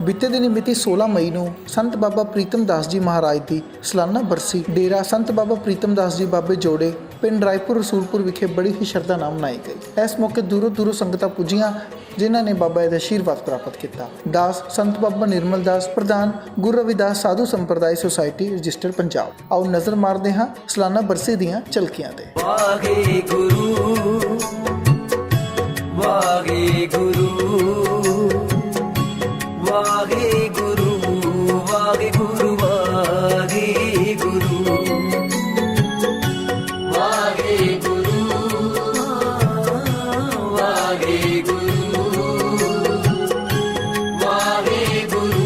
बीते दिन मिति 16 मई को संत बाबा प्रीतम दास जी महाराज की सालाना बरसी डेरा संत बाबा प्रीतम दास जी बाबे जोड़े पिंड रायपुर रसूलपुर विखे बड़ी ही श्रद्धा नाल मनाई गई। इस मौके दूरों दूरों संगतां पुजियां जिन्हां ने बाबा का आशीर्वाद प्राप्त किया। दास संत बाबा निर्मल दास प्रधान गुरु रविदास साधु संप्रदाय सोसायटी रजिस्टर पंजाब। आओ नज़र मारते हाँ सालाना बरसी दीयां झलकियां ते। वाहे गुरु वाहे गुरु वाहे गुरु वाहे गुरु वाहे गुरु वाहे गुरु वाहे गुरु वाहे गुरु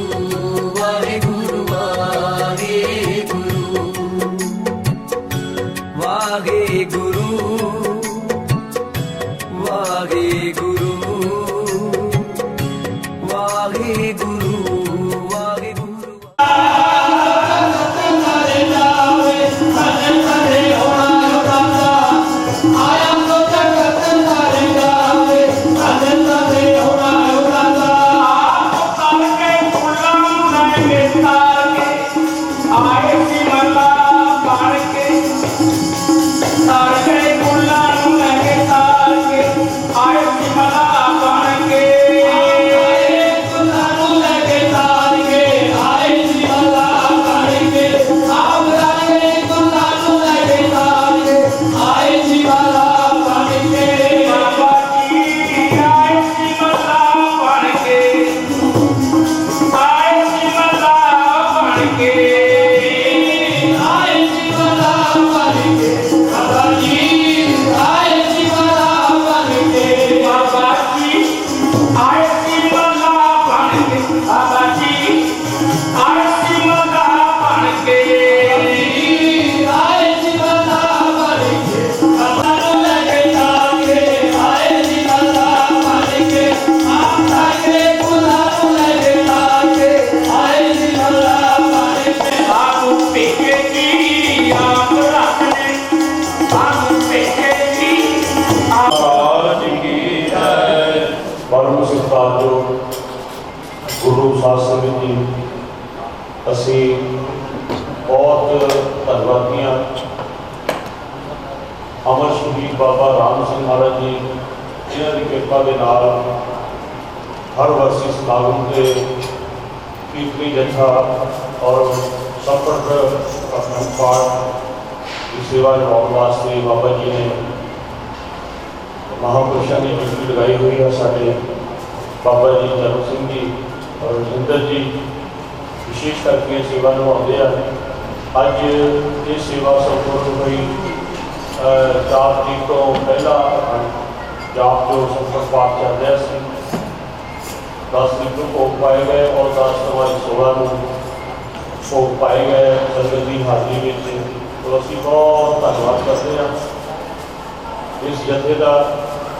वाहे गुरु वाहे गुरु वाहे गुरु वाहे गुरु वाहे गुरु वाहे गुरु गुरु शासन जी असी बहुत धन्यवादी हाँ। अमर शहीद बाबा राम सिंह महाराज जी जिन्हों की कृपा के नाल हर वर्षी समागम के कीर्तनी जत्था और सफर अखंड पाठ की सेवा निभाने वास्ते बाबा जी ने महापुरुषों की ड्यूटी लगाई हुई है। साढ़े बाबा जी चरण सिंह जी और रजिंदर जी विशेष करके सेवा निभाते हैं। अज ये सेवा संपूर्ण हुई 4 तरीक तो पहला जाप जो संपर्क पाठ चल रहा है 10 तरीक को भोग पाए गए और 10 नवंबर 16 को भोग पाए गए संगत की हाजिरी में। तो असी बहुत धन्यवाद करते हैं इस जथे का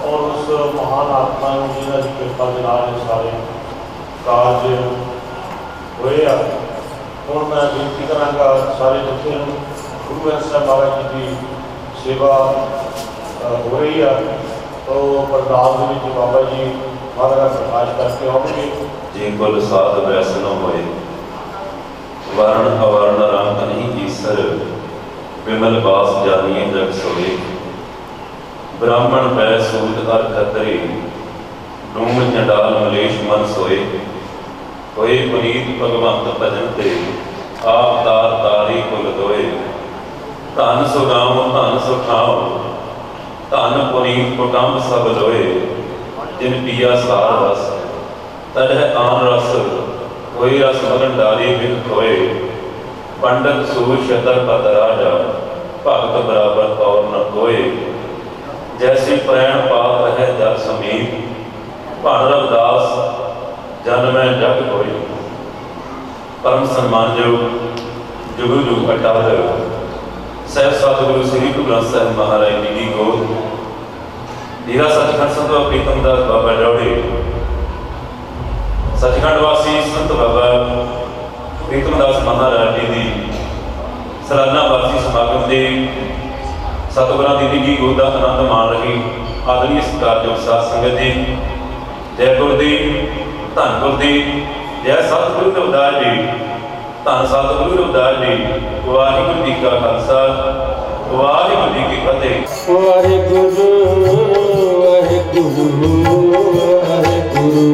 और उस महान आत्मा जिन्हों की कृपा के नाल सारे कार्य हुए। हूँ मैं बेनती कराँगा सारे जथे गुरु ग्रंथ साहिब महाराज जी की सेवा हो रही है तो पंडाल के बाबा जी महाराज प्रकाश करके आओगे। जे कुल साध वैसन होए वर्ण अवर्ण रंग नहीं ईसर विमल बास जानिए जग सोए। ब्राह्मण पै सूद अर खतरे डूंग चंडाल मलेश मन सोए। कोई पुनीत भगवंत भजन ते आप तार तारी कुल दोए। धन सो राम धन सो ठाव धन पुनीत कुटुंब सब लोए। जिन पिया सार रस तड़ह आन रस कोई रस मगन डारी बिन खोए। पंडित सूर शतर पद राजा भगत बराबर और न कोए। जैसी प्रैण पात है जल समीप भाण रविदास जन्म जग होई। परम सम्मान जो जुग जुग अटल सहब सतगुरु श्री गुरु ग्रंथ साहिब महाराज जी की गोद डेरा सचखंड संत बाबा प्रीतम दास बाबा डौड़े सचखंड वासी संत बाबा प्रीतम दास महाराज जी की सालाना वार्षिक समागम के सतगुरां दी निੱਘੀ गोद का आनंद मान रही आदरणीय सत्कारयोग साध संगत जी। जय गुरुदेव, धन गुरुदेव, ਜੈ ਸਤਿਗੁਰੂ ਰਵਿਦਾਸ ਜੀ, ਧੰਨ ਸਤਿਗੁਰੂ ਰਵਿਦਾਸ ਜੀ। ਵਾਹਿਗੁਰੂ ਜੀ ਕਾ ਖਾਲਸਾ, ਵਾਹਿਗੁਰੂ ਜੀ ਕੀ ਫਤਿਹ। ਵਾਹਿਗੁਰੂ ਵਾਹਿਗੁਰੂ ਵਾਹਿਗੁਰੂ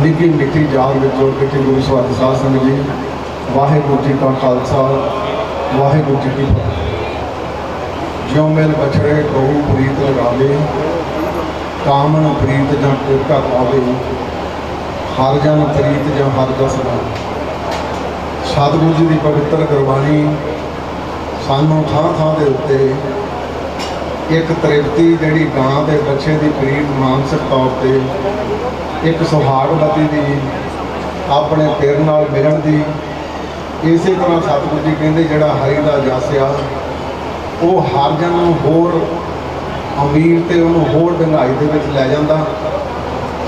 ਨਿੱਘੀ ਮਿੱਠੀ ਯਾਦ ਵਿੱਚ ਜੋੜ ਕੇ ਗੁਰੂ ਸਵਾਮੀ ਸਾਧ ਸੰਗਤ ਜੀ, ਵਾਹਿਗੁਰੂ ਜੀ ਕਾ ਖਾਲਸਾ, ਵਾਹਿਗੁਰੂ ਜੀ ਕੀ ਫਤਿਹ। ਜਿਉਂ ਮਿਲ ਬਛੜੇ ਗਊ ਪ੍ਰੀਤ ਲਗਾਵੇ, ਕਾਮਨ ਪ੍ਰੀਤ ਜਾਂ ਕੋਕਾ ਪਾਵੇ, ਹਰ ਜਨ ਪ੍ਰੀਤ ਜਾਂ ਹਰ ਜਸ ਦਾ। ਸਤਿਗੁਰੂ ਜੀ ਦੀ ਪਵਿੱਤਰ ਗੁਰਬਾਣੀ ਸਾਨੂੰ ਥਾਂ ਥਾਂ ਦੇ ਉੱਤੇ ਇੱਕ ਤ੍ਰਿਪਤੀ ਜਿਹੜੀ ਗਾਂ ਦੇ ਬੱਚੇ ਦੀ ਪ੍ਰੀਤ ਮਾਨਸਿਕ ਤੌਰ ਤੇ, ਇੱਕ ਸੁਹਾਗਵਤੀ ਦੀ ਆਪਣੇ ਪਿਆਰ ਨਾਲ ਮਿਲਣ ਦੀ, ਇਸੇ ਤਰ੍ਹਾਂ ਸਤਿਗੁਰੂ ਜੀ ਕਹਿੰਦੇ ਜਿਹੜਾ ਹਰੀ ਦਾ ਜਸ ਆ ਉਹ ਹਰ ਜਨ ਨੂੰ ਹੋਰ ਅਮੀਰ ਤੇ ਉਹਨੂੰ ਹੋਰ ਡੰਗਾਈ ਦੇ ਵਿੱਚ ਲੈ ਜਾਂਦਾ।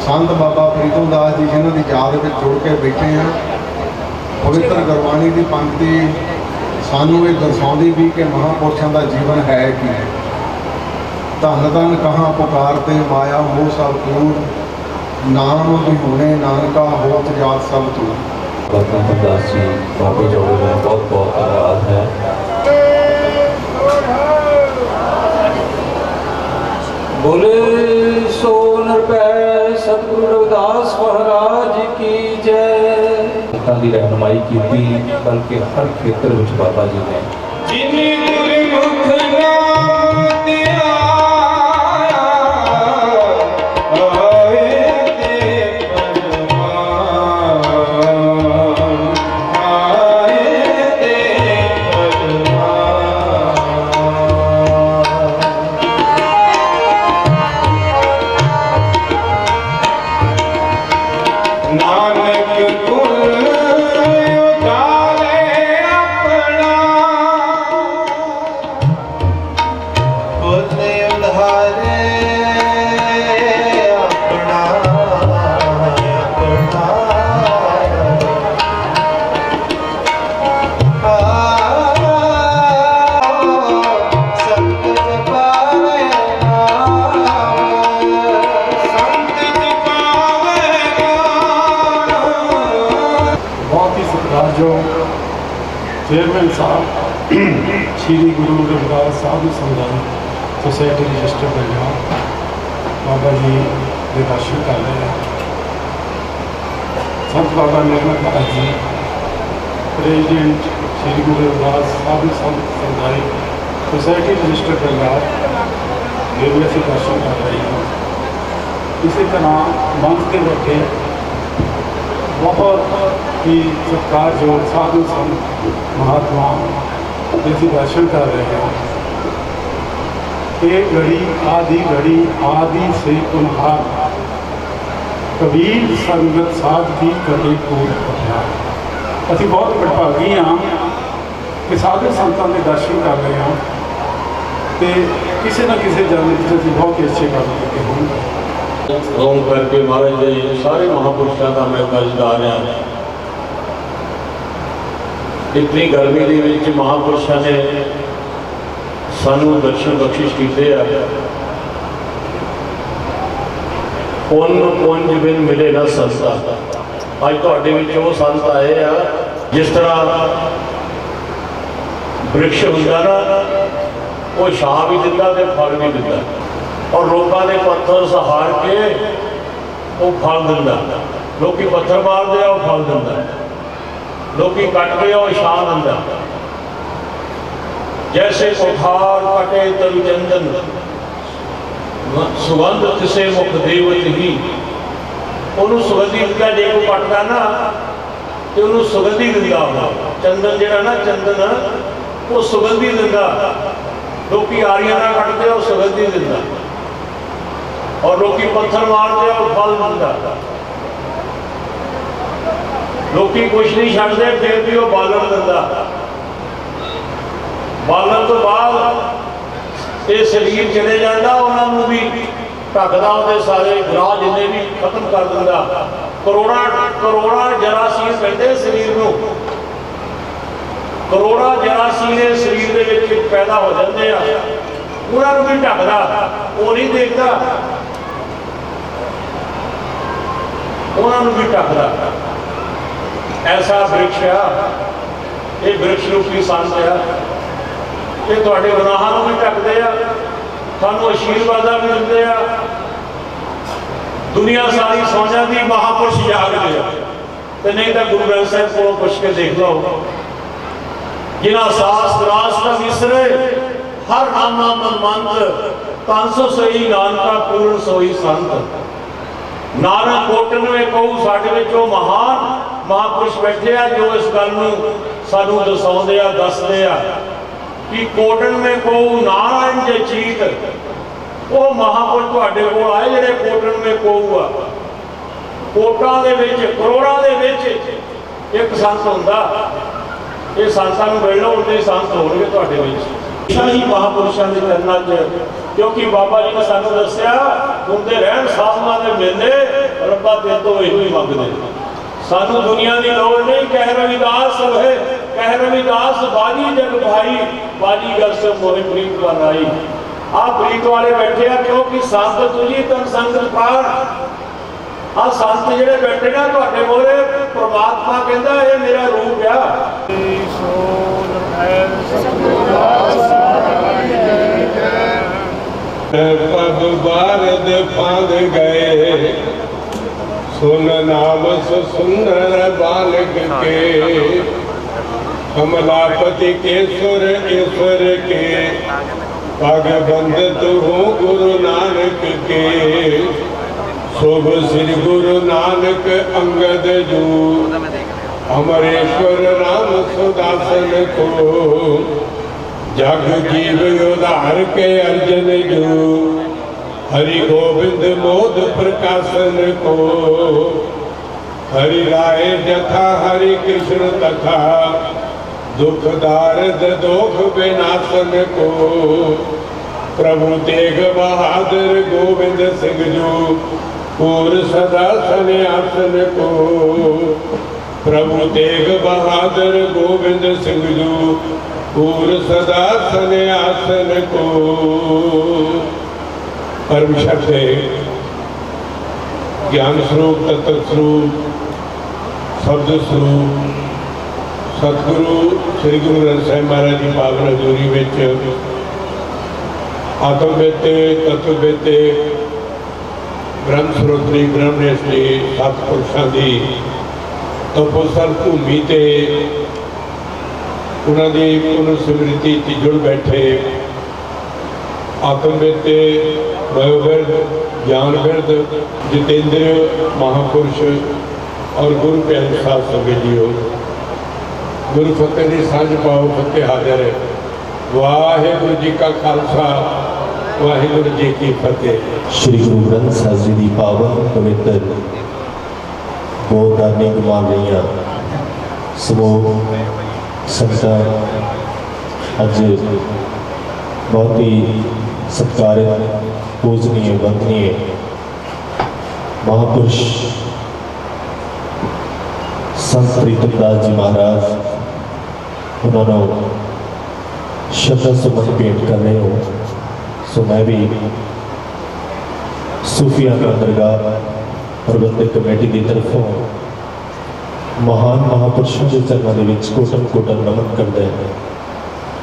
ਸੰਤ ਬਾਬਾ ਪ੍ਰੀਤਮ ਦਾਸ ਜੀ ਜਿਨ੍ਹਾਂ ਦੀ ਯਾਦ ਵਿੱਚ ਜੁੜ ਕੇ ਬੈਠੇ ਆ, ਪਵਿੱਤਰ ਗੁਰਬਾਣੀ ਦੀ ਪੰਕਤੀ ਸਾਨੂੰ ਇਹ ਦਰਸਾਉਂਦੀ ਵੀ ਕਿ ਮਹਾਂਪੁਰਸ਼ਾਂ ਦਾ ਜੀਵਨ ਹੈ ਕੀ। ਧੰਨ ਧੰਨ ਕਹਾਂ ਪੁਕਾਰ ਤੇ ਮਾਇਆ ਮੋਹ ਸਭ ਦੂਰ, ਨਾਮ ਵਿਹੂਣੇ ਨਾਨਕਾ ਹੋਤ ਜਾਤ ਸਭ ਤੂੰ। ਬਾਬਾ ਦਾਸ ਜੀ ਬਾਬੇ ਜੋੜੇ ਦਾ ਬਹੁਤ ਬਹੁਤ ਧੰਨਵਾਦ ਹੈ। बोले सो नरपै सतगुरु रविदास महाराज की जय। संतां दी रहनुमाई की, बल्कि हर खेत्र में बाबा जी ने जिनी गुरमुख नाम दिया आए ते परमान, आए ते परमान। नानक कुल उधारे अपना, कुल उधारे अपना, अपना। संत जपावे नाम, संत जपावे नाम। बहुत ही सत्कारयोग चेयरमैन साहब श्री गुरु रविदास साधु समुदाय सोसाइटी रजिस्टर पंजाब बाबा जी के दर्शन कर रहे हैं। संत बाबा निर्मल दास जी प्रेजिडेंट श्री गुरु रविदास साधु समुदाय सोसाइटी रजिस्टर पंजाब ये भी असं दर्शन कर रहे हैं। इसी तरह मंच के बैठे बहुत ही सत्कारयोग साधु संत महात्मा जिसकी दर्शन कर रहे हैं। एक घड़ी आदि से कुम्हार, कबीर संगत साध की कटे पूर पठिया। असी बहुत भागी हाँ कि साधु संतां के दर्शन कर रहे हैं तो किसी न किसी जन्म से असीं बहुत ही अच्छे काम करते होंगे। होम करके महाराज जी सारे महापुरुषों का मैं ताजदार हाँ। इतनी गर्मी के विच महापुरुषों ने सानू दर्शन बख्शिश किए आ। पुन पुंज बिन मिले ना संता। अज तुहाडे विच वो संत आए आ जिस तरह वृक्ष हुंदा ना वो छां भी दिंदा ते फल भी दिंदा और लोगों ने पत्थर सहार के वो फल दिंदा। लोग पत्थर मारते वो फल दिंदा, लोग कटते वो छां दिंदा। जैसे कोठार कटे तरु चंदन सुगंध तिसे मुख देवत ही। उन्होंने सुगंधी दिंदा, जे कोई कटदा ना तो उन्होंने सुगंधी दिंदा। चंदन जिहड़ा ना चंदन वो सुगंधी दिंदा। लोग आरियां ना कटते वो सुगंधी दिंदा और लोग पत्थर मारते और फल दिंदा। लोग कुछ नहीं छड्डदे फिर भी वो बालन दिंदा। बालन तो बाद ये शरीर चले जाता, उन्होंने भी ढकदा, उहदे सारे ग्राह जिन्ने भी खत्म कर दिंदा। करोड़ा जरासीम पैंदे शरीर नूं, करोड़ा जरासीम ने शरीर दे विच पैदा हो जाते हैं। उन्होंने भी ढकदा, वो नहीं देखता, उन्होंने भी ढकदा। ऐसा वृक्ष है ये, वृक्ष रूपी संत है। ये तुहाडे गुनाहां नूं भी ढकदे आ, सानूं आशीर्वादां भी दिंदे आ। दुनिया सारी सौ जाती, महापुरुष जागदे आ ते नहीं तो गुरु ग्रंथ साहिब कोलों पुछ के देख लो। जिन्हां सास रास न विसरे हर नामा मन मंत्र, तन सो सही नानका पूर्ण सोई संत। नानक कोटन में कहू साडे विच वो महान महापुरुष बैठे आ जो इस गल नूं सानूं दसाउंदे आ, दसदे आ कि कोटन में कहू नारायण जे चीत। वो महापुरुष तुहाडे कोल आए जिहड़े कोटन में कहू आ। कोटां दे विच करोड़ां दे विच एक संत हुंदा। ये संतां नूं मिल लो, उन्ने संत होणगे तुहाडे विच। ही महापुरुषों के चरणों च, क्योंकि बाबा जी ने सानू दस्सिया हुंदे रहण साधुआं दे मेले रब्बा तेरे तो इहो ही मंगदे। सानू दुनिया की लोड़ नहीं। कह रविदास है, कह रविदास बाजी जग भाई, बाजी घर से मोहे प्रीत बनाई। आप प्रीत वाले बैठे आ क्योंकि संत तुझी तन संगत प्राण। आ संत जिहड़े बैठे ना तुहाडे मोरे परमात्मा कहंदा ये मेरा रूप आ। पग बारद फांद गए सुन नाम सुंदर बालक के कमलापति के सुर ईश्वर के पग बंद तू गुरु नानक के शुभ श्री गुरु नानक अंगद जू अमरेश्वर राम सुदासन को जग जीव उधार के अर्जन जू हरि गोविंद मोद प्रकाशन को हरि राय जथा हरि कृष्ण तथा दुख दारद दोख विनाशन को प्रभु तेग बहादुर गोविंद सिंह जो पूर सदा सन्यासन को प्रभु तेग बहादुर गोविंद सिंह जो पूर सदा सन्यासन को। परम शक्ति ज्ञान स्वरूप तत्व स्वरूप शब्द स्वरूप सतगुरु श्री गुरु ग्रंथ साहिब महाराज की पावन हजूरी में आत्म बेते तत्व बेते ब्रह्म स्रोत्री ब्रह्मनेश्वरी सतपुरुषों की तपोसर भूमि ते उन्होंने पुनः स्मृति च जुड़ बैठे आत्म बेते वयोवृद्ध ज्ञानवृद्ध जितेंद्र महापुरुष और गुरु प्यारे साध संगत जीओ गुरु फतेह की सांझ पाओ फतेह हाजिर है। वाहिगुरु जी का खालसा वाहिगुरु जी की फतेह। श्री गुरु ग्रंथ साहिब जी की पावन पवित्र बोधानी गुमान रही समूह संगतां अज बहुत ही सत्कारित पूजनीय वंदनीय महापुरुष संत प्रीतम दास जी महाराज उन्होंने शब्द सुमन भेंट कर रहे हो। सो मैं भी सूफियाना दरगाह प्रबंधक कमेटी की तरफों महान महापुरुषों के चरणों के कोटन कोटन नमन करते हैं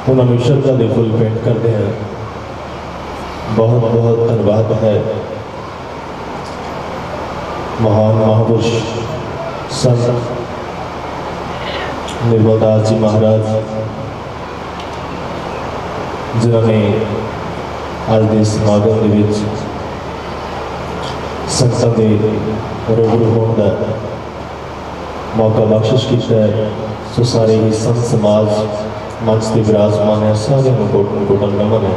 उन्होंने श्रद्धा के फुल भेंट करते हैं। बहुत बहुत धन्यवाद है महान महापुरुष संत निर्मल दास जी महाराज जिन्होंने आज के समागम के संगतां के रूबरू होने का मौका बख्शिश किया है। सो सारे ही संत समाज मंच से विराजमान है सारे कोटन कोटन नमन है।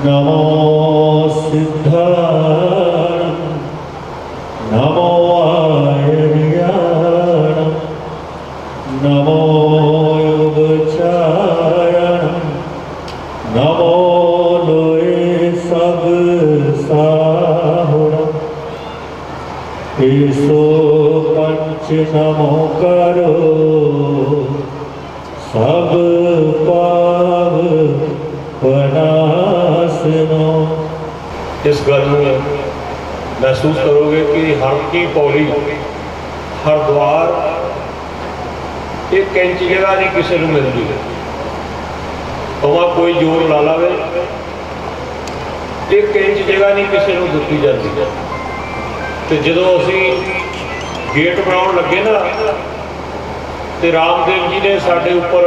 नमो सिद्धार्थ नमो आर्याण नमो योगचारण नमो लोए सब साहुण ईसो पंच नमो करो सब पाव बनासनो। इस गल में महसूस करोगे कि हर की पौड़ी हर द्वार एक इंच जगह नहीं किसी को मिलती है भावें कोई जोर ला लावे एक इंच जगह नहीं किसी को दिती जाती है। तो जो असी गेट बनाने लगे ना तो रामदेव जी ने साढ़े उपर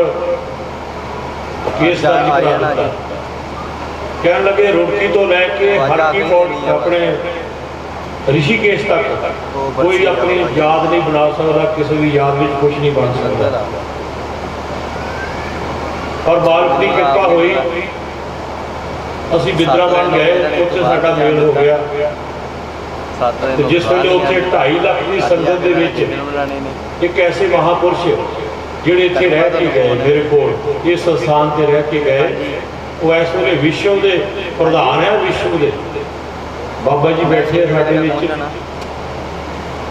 केस दर्ज करा दिता कह लगे रुड़की तो लैके हर की पौड़ी अपने ऋषिकेश तक कोई अपनी याद नहीं बना सकता किसी भी याद में कुछ नहीं बन सकता। और मालिक की कृपा हुई असी बिद्रावन गए उत्थे साडा मेल हो गया। तो जिस वे उत्थे 2.5 लाख की संगत दे विच एक ऐसे महापुरुष जिहड़े इत्थे रह के गए मेरे को इस स्थान से रह के गए वो इस वे विश्व के प्रधान है। विश्व के बाबा जी बैठे साडे विच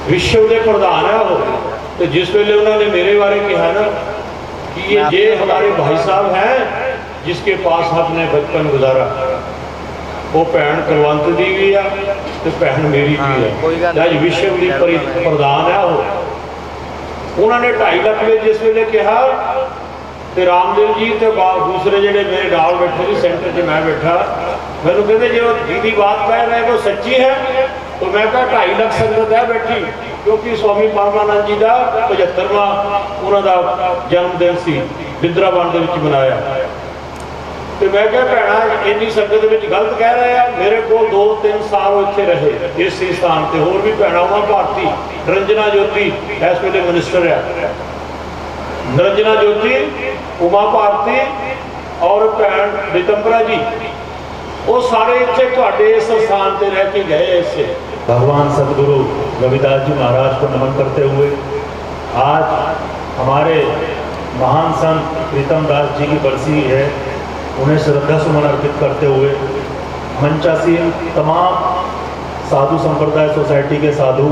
विश्व के प्रधान है वो। तो जिस वेले उन्होंने मेरे बारे कहा ना कि ये हमारे भाई साहब हैं जिसके पास आपने बचपन गुजारा ਉਹ ਭੈਣ ਕੁਲਵੰਤ ਦੀ ਵੀ ਆ ਤੇ ਭੈਣ ਮੇਰੀ ਵੀ ਹੈ। ਅੱਜ ਵਿਸ਼ਵ ਦੀ ਪ੍ਰਧਾਨ ਹੈ ਉਹਨਾਂ ਨੇ 2.5 ਲੱਖ ਵਿੱਚ ਜਿਸ ਵੇਲੇ ਕਿਹਾ ਤੇ ਰਾਮਦੇਵ ਜੀ ਤੇ ਦੂਸਰੇ ਜਿਹੜੇ ਮੇਰੇ ਨਾਲ ਬੈਠੇ ਸੀ ਸੈਂਟਰ 'ਚ ਮੈਂ ਬੈਠਾ, ਮੈਨੂੰ ਕਹਿੰਦੇ ਜੇ ਉਹ ਦੀਦੀ ਬਾਤ ਕਹਿ ਰਹੇ ਉਹ ਸੱਚੀ ਹੈ तो मैं कहा 2.5 लाख संगत है बैठी, क्योंकि स्वामी परमानंद जी का 75वां उन्होंने जन्मदिन से बिंद्रावन के मनाया। तो मैं क्या भैना इन्नी संगत में गलत कह रहे हैं। मेरे को 2-3 साल इतने रहे इस स्थान पर, होर भी भैना उमा भारती, निरंजना ज्योति इस वे मिनिस्टर है, निरंजना ज्योति, उमा भारती और भैन रितंबरा जी, वो सारे इतने थोड़े इस स्थान पर रह के गए। इससे भगवान सदगुरु रविदास जी महाराज को नमन करते हुए आज हमारे महान संत प्रीतम दास जी की बरसी है, उन्हें श्रद्धा सुमन अर्पित करते हुए मंचासीन तमाम साधु संप्रदाय सोसाइटी के साधु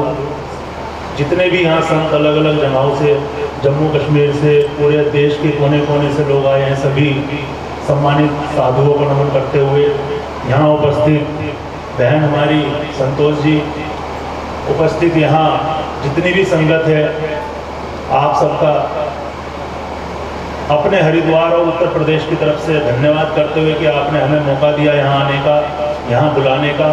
जितने भी यहाँ संत अलग अलग जगहों से, जम्मू कश्मीर से, पूरे देश के कोने कोने से लोग आए हैं, सभी सम्मानित साधुओं को नमन करते हुए यहाँ उपस्थित बहन हमारी संतोष जी, उपस्थित यहाँ जितनी भी संगत है, आप सबका अपने हरिद्वार और उत्तर प्रदेश की तरफ से धन्यवाद करते हुए कि आपने हमें मौका दिया यहाँ आने का, यहाँ बुलाने का।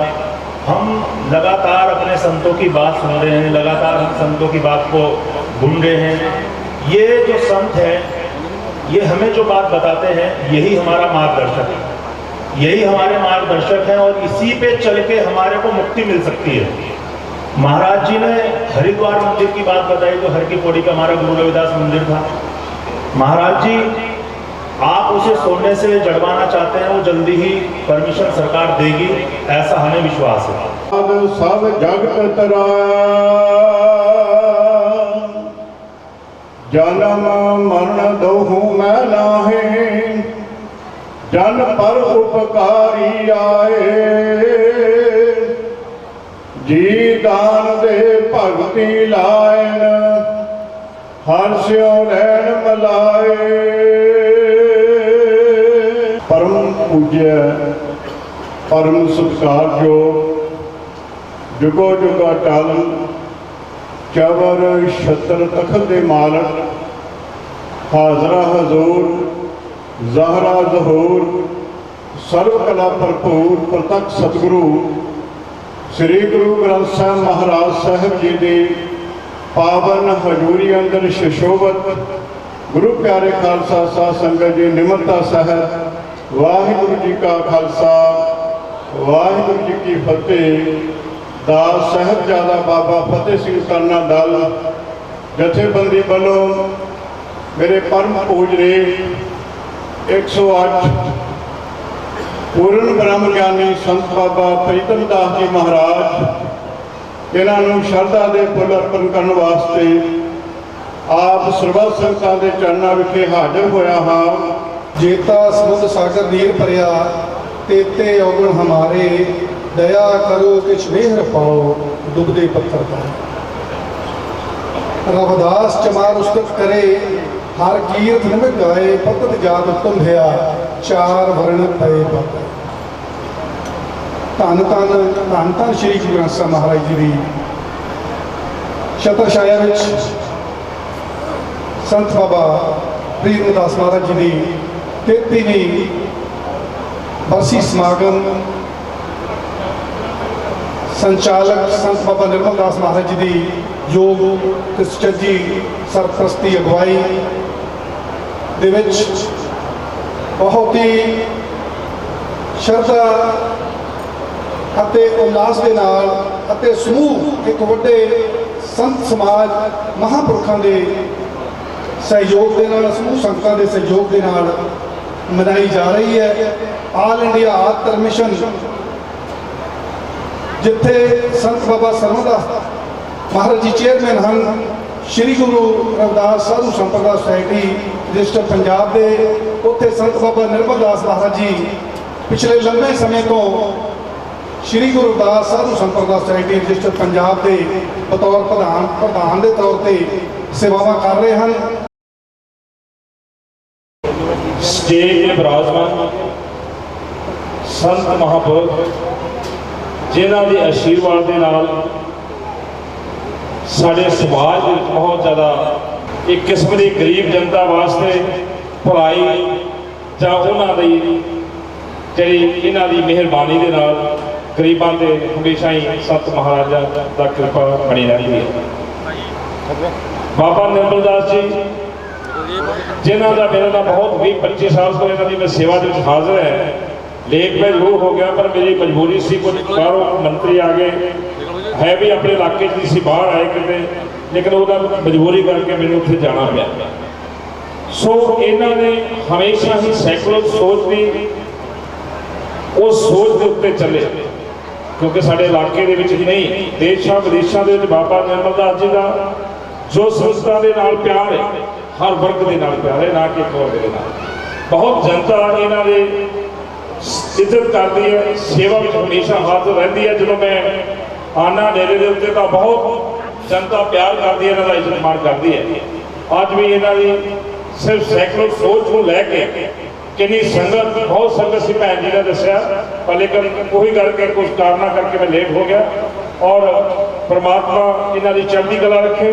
हम लगातार अपने संतों की बात सुन रहे हैं, लगातार हम संतों की बात को ढूंढ रहे हैं। ये जो संत है ये हमें जो बात बताते हैं यही हमारा मार्गदर्शक है, यही हमारे मार्गदर्शक हैं और इसी पे चल के हमारे को मुक्ति मिल सकती है। महाराज जी ने हरिद्वार मंदिर की बात बताई, तो हर की पौड़ी का हमारा गुरु रविदास मंदिर था। महाराज जी आप उसे सोने से जड़वाना चाहते हैं, वो जल्दी ही परमिशन सरकार देगी, ऐसा हमें विश्वास है। सब जगत तरा जन्म मरण दोहू मैं नाहे, जन पर उपकारी आए, जी दान दे भगती लायन, हर स्यो लैन मलाए। परम पूज्य परम सत्कार जो जुगो जुगा टल चवर छत्र तखत दे मालक, हाजरा हजूर ज़हरा ज़हूर सर्व कला भरपूर प्रतक्ष सतगुरु श्री गुरु ग्रंथ साहिब महाराज साहिब जी की पावन हजूरी अंदर शशोभत गुरु प्यारे खालसा साध संगत जी निमरता साहब। वाहिगुरु जी का खालसा वाहिगुरु जी की फतेह। दास साहिबजादा बाबा फतेह सिंह करना दल जथेबंदी वालों मेरे परम पूजने 108 पूर्ण ब्रह्म ज्ञानी संत बाबा प्रीतम दास जी महाराज, इन्हों शरधा के फुल अर्पण करने वास्ते आप सर्वत संगतां के चरणों विखे हाजिर होया हाँ। जेता समुद्र सागर नीर भरिया, तेते अवगुण हमारे, दया करो किछ मेहर पाओ, डुबदे पत्थर पाओ। रविदास चमार उस्तत करे, हर कीर्त निमित गाए, पतत जात उत्तम भया, चार वर्ण पए पाए। धन धन धन धन श्री गुरु ग्रंथ साहिब महाराज जी की छत्रछाया विच संत बाबा प्रीतम दास महाराज जी की 33वीं बरसी समागम संचालक संत बाबा निर्मल दास महाराज जी की योग ते सुचज्जी सरप्रस्ती अगवाई दे विच बहुत ही श्रद्धा ਅਤੇ ਉल्लास ਦੇ ਨਾਲ ਅਤੇ ਸਮੂਹ ਇੱਕ ਵੱਡੇ ਸੰਤ ਸਮਾਜ ਮਹਾਂਪੁਰਖਾਂ ਦੇ ਸਹਿਯੋਗ ਦੇ ਨਾਲ, ਸਮੂਹ ਸੰਗਤਾਂ ਦੇ ਸਹਿਯੋਗ ਦੇ ਨਾਲ ਮਨਾਈ ਜਾ ਰਹੀ ਹੈ। ਆਲ ਇੰਡੀਆ ਆਤਰ ਮਿਸ਼ਨ, ਜਿੱਥੇ ਸੰਤ ਬਾਬਾ ਸਰਵਦਾਸ ਮਹਾਰਾਜ ਜੀ ਚੇਅਰਮੈਨ ਹਨ, ਸ਼੍ਰੀ ਗੁਰੂ ਰਵਿਦਾਸ ਸਾਧੂ ਸੰਪਰਦਾ ਸੁਸਾਇਟੀ ਰਜਿਸਟਰ ਪੰਜਾਬ ਦੇ, ਉੱਥੇ ਸੰਤ ਬਾਬਾ ਨਿਰਮਲ ਦਾਸ ਮਹਾਰਾਜ ਜੀ ਪਿਛਲੇ ਲੰਬੇ ਸਮੇਂ ਤੋਂ श्री गुरु रविदास साधु संप्रदा सोसाइटी रजिस्टर पंजाब के बतौर प्रधान के तौर पर सेवावां कर रहे हैं। स्टेज में विराजमान ਸੰਤ ਮਹਾਂਪੁਰਖ ਜਿਨ੍ਹਾਂ ਦੇ ਆਸ਼ੀਰਵਾਦ ਦੇ ਨਾਲ ਸਾਡੇ ਸਮਾਜ ਵਿੱਚ ਬਹੁਤ ਜ਼ਿਆਦਾ ਇੱਕ ਕਿਸਮ ਦੀ ਗਰੀਬ ਜਨਤਾ ਵਾਸਤੇ ਭਲਾਈ ਜਾਂ ਉਹਨਾਂ ਦੀ ਜਿਹੜੀ ਇਹਨਾਂ ਦੀ ਮਿਹਰਬਾਨੀ ਦੇ ਨਾਲ ਗਰੀਬਾਂ ਤੇ ਹਮੇਸ਼ਾ ਹੀ ਸਤ ਮਹਾਰਾਜਾ ਦਾ ਕਿਰਪਾ ਬਣੀ ਰਹਿੰਦੀ ਹੈ। ਬਾਬਾ ਨਿਰਮਲ ਦਾਸ ਜੀ ਜਿਨ੍ਹਾਂ ਦਾ ਮੇਰੇ ਨਾਲ ਬਹੁਤ 20-25 ਸਾਲ ਤੋਂ ਇਹਨਾਂ ਦੀ ਮੈਂ ਸੇਵਾ ਦੇ ਵਿੱਚ ਹਾਜ਼ਰ ਹੈ। ਲੇਟ ਮੈਂ ਜ਼ਰੂਰ ਹੋ ਗਿਆ, ਪਰ ਮੇਰੀ ਮਜਬੂਰੀ ਸੀ, ਕੁਝ ਬਾਹਰੋਂ ਮੰਤਰੀ ਆ ਗਏ ਹੈ ਵੀ ਆਪਣੇ ਇਲਾਕੇ 'ਚ ਸੀ, ਬਾਹਰ ਆਏ ਕਿਤੇ, ਲੇਕਿਨ ਉਹਦਾ ਮਜਬੂਰੀ ਕਰਕੇ ਮੈਨੂੰ ਉੱਥੇ ਜਾਣਾ ਪਿਆ। ਸੋ ਇਹਨਾਂ ਨੇ ਹਮੇਸ਼ਾ ਹੀ ਸੈਕੂਲਰ ਸੋਚ ਦੀ ਉਸ ਸੋਚ ਦੇ ਉੱਤੇ ਚੱਲੇ, ਕਿਉਂਕਿ ਸਾਡੇ ਇਲਾਕੇ ਦੇ ਵਿੱਚ ਹੀ ਨਹੀਂ ਦੇਸ਼ਾਂ ਵਿਦੇਸ਼ਾਂ ਦੇ ਵਿੱਚ ਬਾਬਾ ਨਿਰਮਲ ਦਾਸ ਜੀ ਦਾ ਜੋ ਸੰਸਥਾ ਦੇ ਨਾਲ ਪਿਆਰ ਹੈ, ਹਰ ਵਰਗ ਦੇ ਨਾਲ ਪਿਆਰ ਹੈ, ਨਾ ਕਿ ਇੱਕ ਵਰਗ ਦੇ ਨਾਲ। ਬਹੁਤ ਜਨਤਾ ਇਹਨਾਂ ਦੇ ਇੱਜ਼ਤ ਕਰਦੀ ਹੈ, ਸੇਵਾ ਵਿੱਚ ਹਮੇਸ਼ਾ ਹਾਜ਼ਰ ਰਹਿੰਦੀ ਹੈ। ਜਦੋਂ ਮੈਂ ਆਨਾ ਡੇਰੇ ਦੇ ਉੱਤੇ ਤਾਂ ਬਹੁਤ ਜਨਤਾ ਪਿਆਰ ਕਰਦੀ ਹੈ, ਇਹਨਾਂ ਦਾ ਇੱਜ਼ਤ ਮਾਣ ਕਰਦੀ ਹੈ। ਅੱਜ ਵੀ ਇਹਨਾਂ ਦੀ ਸਿਰਫ ਸੈਕੂਲਰ ਸੋਚ ਨੂੰ ਲੈ ਕੇ ਕਿੰਨੀ ਸੰਗਤ, ਬਹੁਤ ਸੰਗਤ ਸੀ ਭੈਣ ਜੀ ਨੇ ਦੱਸਿਆ, ਪਰ ਲੇਕਿਨ ਉਹੀ ਕਰਕੇ ਕੁਝ ਕਾਰਨਾਂ ਕਰਕੇ ਮੈਂ ਲੇਟ ਹੋ ਗਿਆ। ਔਰ परमात्मा इन्हां दी चढ़दी कला रखे।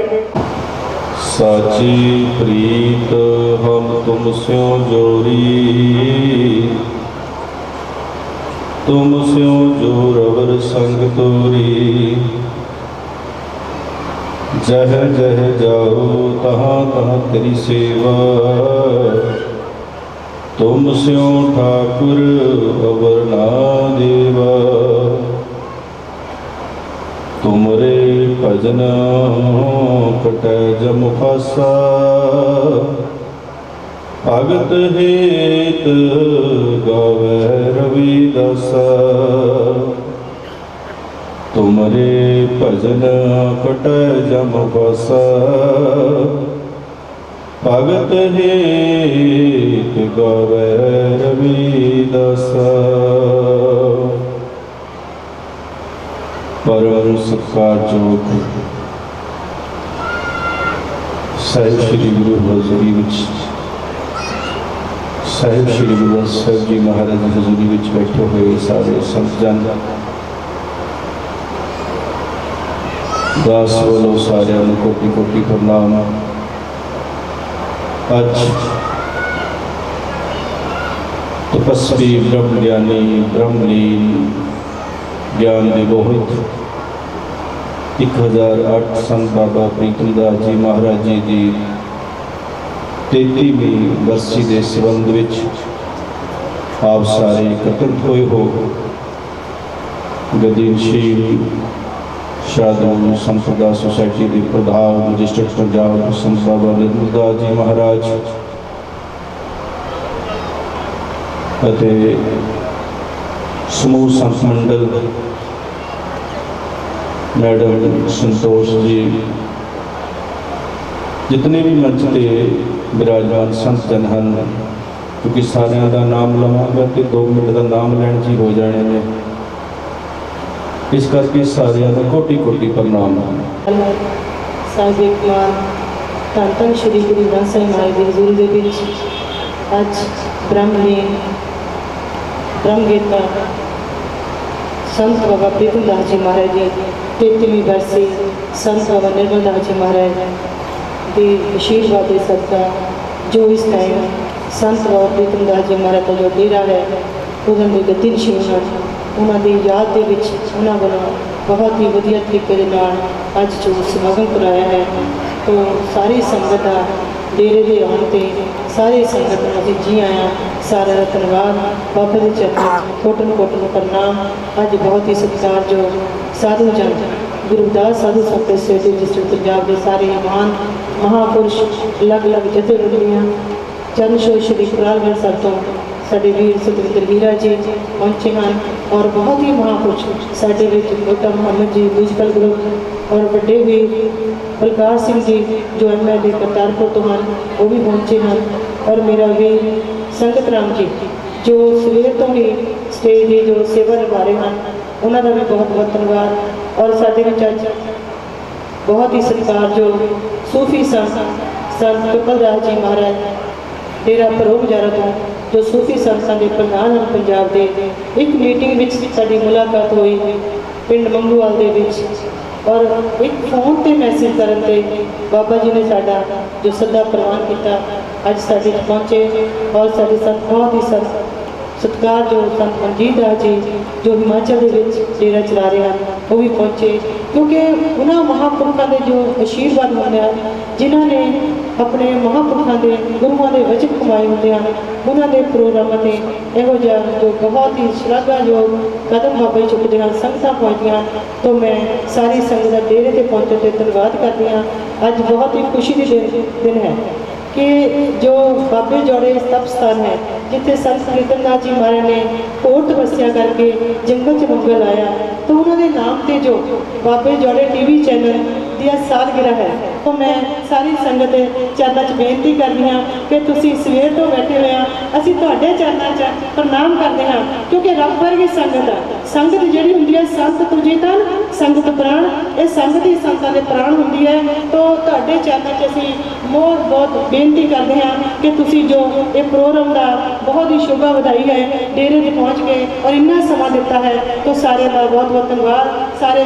साची प्रीत हम तुम स्यों जोरी, तुम स्यों जोर अवर संग तोरी। जह जह जाओ तहाँ तहाँ तेरी सेवा, तुम स्यों ठाकुर अवर ना देवा। तुमरे भजन कटै जम फासा, भगत हेत गावै रविदासा। तुमरे भजन कटै जम फासा, भगत हेत गावै रविदासा। परम सत्कारयोग साहिब श्री गुरु हजूरी विच, साहिब श्री गुरु ग्रंथ साहिब जी महाराज की हजूरी विच बैठे हुए सारे संत जन, दास वालों सारिਆਂ ਨੂੰ कोटि कोटि प्रणाम। अज तपस्वी ब्रह्म ज्ञानी ब्रह्मलीन ज्ञान दे बहुत 1008 संत बाबा प्रीतम दास जी महाराज जी की 33वीं बरसी के संबंध विच आप सारे एकत्रित हुए हो। गदीनशील शाहदूल संप्रदा सोसाइटी के प्रधान डिस्ट्रिक्ट पंजाब संत बाबा निरमल दास जी महाराज अते समूह संत मंडल, मैडम संतोष जी, जितने भी मंच पे विराजमान संत जन हैं, क्योंकि सारिਆਂ ਦਾ नाम लवांगा तो 2 मिनट का नाम लैन जी हो जाने ने, इस करके सारिਆਂ ਦਾ कोटि कोटि प्रणाम। साहिब मान धन धन श्री गुरु ग्रंथ साहिब महाराज की हजूरी दे विच अज ब्रह्मलीन ब्रह्मगीता संत बाबा प्रीतम दास जी महाराज की 33वीं बरसी, संत बाबा निर्मल दास जी महाराज की आशीर्वाद के सदका जो इस टाइम संत बाबा प्रीतम दास जी महाराज का जो डेरा है उन्होंने गतिशील हैं, उन्होंने याद के उन्होंने वालों बहुत ही वधिया तरीके के नाल अज जो समागम कराया है। तो सारी संगत का डेरे के आने ते सारी संगत में अभी जी आया, सारा का धन्यवाद। बाबे के चरण कोटन कोटन प्रणाम। अज बहुत ही सत्कार जो साधु जन गुरुदास साधु संत सोसाइटी डिस्ट्रिक्ट पंजाब के सारे महान महापुरुष अलग अलग जथेबंदियां चरण छोह श्री कुरालगढ़ साहब तो साढ़े वीर सतविंदर वीरा जी पहुँचे हैं, और बहुत ही महापुरुष साढ़े बेटा मोहम्मद जी म्यूजिकल ग्रुप और बड़े वीर बलकार सिंह जी जो MLA करतारपुर तो हैं वो भी पहुँचे हैं, और मेरा वीर संगत राम जी जो सवेर तो ही स्टेज की जो सेवा निभा रहे हैं, उन्होंने भी बहुत बहुत धन्यवाद। और साढ़े अज बहुत ही सत्कार जो सूफी संत पिपल दास जी महाराज डेरा परोह गुजारा तो ਜੋ ਸੂਫੀ ਸੰਸਥਾਂ ਦੇ ਪ੍ਰਧਾਨ ਹਨ ਪੰਜਾਬ ਦੇ, ਇੱਕ ਮੀਟਿੰਗ ਵਿੱਚ ਸਾਡੀ ਮੁਲਾਕਾਤ ਹੋਈ ਪਿੰਡ ਮੰਗੂਵਾਲ ਦੇ ਵਿੱਚ, ਔਰ ਇੱਕ ਫੋਨ ਤੇ ਮੈਸੇਜ ਕਰਨ ਤੇ ਬਾਬਾ ਜੀ ਨੇ ਸਾਡਾ ਜੋ ਸੱਦਾ ਪ੍ਰਵਾਨ ਕੀਤਾ, ਅੱਜ ਸਾਡੇ ਪਹੁੰਚੇ ਔਰ ਸਾਡੇ ਸਾਥ ਬਹੁਤ ਹੀ ਸਤਿਕਾਰ ਜੋ ਸੰਤ ਮਨਜੀਤ ਦਾਸ ਜੀ ਜੋ ਹਿਮਾਚਲ ਦੇ ਵਿੱਚ ਡੇਰਾ ਚਲਾ ਰਹੇ ਹਨ, ਉਹ ਵੀ ਪਹੁੰਚੇ, ਕਿਉਂਕਿ ਉਹਨਾਂ ਮਹਾਂਪੁਰਖਾਂ ਦੇ ਜੋ ਆਸ਼ੀਰਵਾਦ ਹੁੰਦੇ ਹਨ, ਜਿਨ੍ਹਾਂ ਨੇ ਆਪਣੇ ਮਹਾਂਪੁਰਖਾਂ ਦੇ ਗੁਰੂਆਂ ਦੇ ਵਚਨ ਕਮਾਏ ਹੁੰਦੇ ਹਨ, ਉਹਨਾਂ ਦੇ ਪ੍ਰੋਗਰਾਮਾਂ 'ਤੇ ਇਹੋ ਜਿਹਾ ਜੋ ਬਹੁਤ ਹੀ ਸ਼ਲਾਘਾਯੋਗ ਕਦਮ ਬਾਬਾ ਜੀ ਚੁੱਕਦੇ ਹਨ, ਸੰਗਤਾਂ ਪਹੁੰਚਦੀਆਂ ਹਨ। ਤਾਂ ਮੈਂ ਸਾਰੀ ਸੰਗਤ ਦਾ ਡੇਰੇ 'ਤੇ ਪਹੁੰਚਣ 'ਤੇ ਧੰਨਵਾਦ ਕਰਦੀ ਹਾਂ। ਅੱਜ ਬਹੁਤ ਹੀ ਖੁਸ਼ੀ ਦੀ ਦਿਨ ਹੈ कि जो बाबे जोड़े तप स्थान है, जिथे संत प्रीतम दास जी महाराज ने कोट तपस्या करके जंगल च मंगल आया, तो उन्होंने नाम से जो बाबे जोड़े टीवी चैनल दी सालगिरह है, तो मैं सारी संगत चरणों च बेनती करती हाँ कि तुसी सवेर तो बैठे हुए हैं, असीं तुहाडे चरणों च प्रणाम करते हैं, क्योंकि रब वर्गी संगत है। संगत जिहड़ी हुंदी है संत तुझी तन संगत प्राण, ये संगत ही संतां दे प्राण हुंदी है। तो तुहाडे चरणों च असीं बहुत बेनती करते हैं कि तुसी जो ये प्रोग्राम का बहुत ही शुभ बधाई है, डेरे से पहुँच के और इन्ना समा दिता है, तो सारे का बहुत बहुत धन्यवाद। सारे